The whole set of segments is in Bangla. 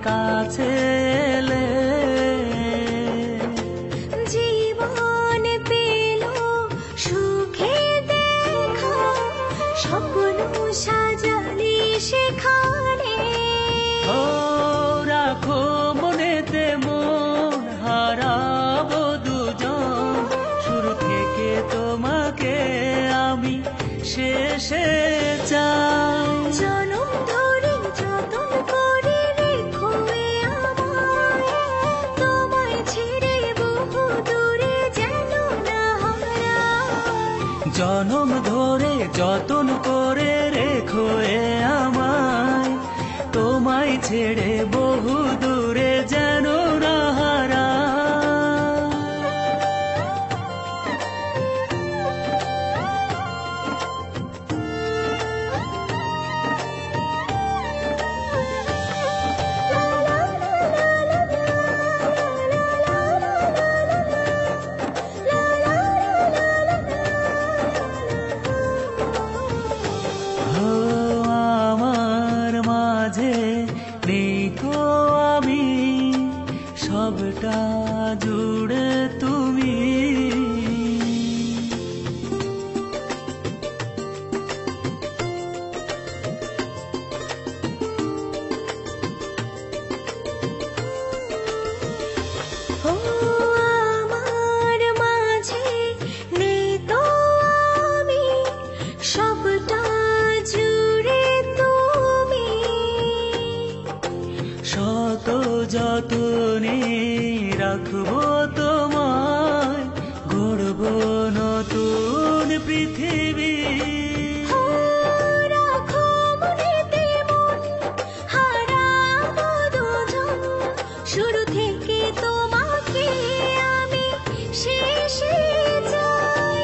কাছে এলে। জীবন পেল সুখে দেখা, স্বপ্ন সাজালি সেখানে। ও রাখো মনেতে, মন হারাবো দুজন, শুরু থেকে তোমাকে আমি শেষে চাই। জনম ধরে যতন করে রেখো এ আমায়, তোমায় ছেড়ে বহু দূরে যেন না হারাই। জনম ধরে যতন করে রেখো এ আমায়, তোমায় ছেড়ে বহু দূরে যেন না হারাই। ও আমার মাঝে নেই তো আমি, সবটা জুড়ে তুমি। ও আমার মাঝে নেই তো আমি, সবটা জুড়ে তুমি। শত যতনে রাখবো তোমায়, গড়বো নতুন পৃথিবী। ও রাখো মনেতে মন হারাবো দুজন, শুরু থেকে তোমাকে আমি শেষে চাই।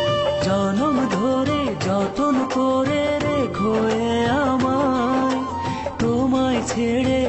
জনম ধরে যতন করে রেখো এ আমায়, তোমায় ছেড়ে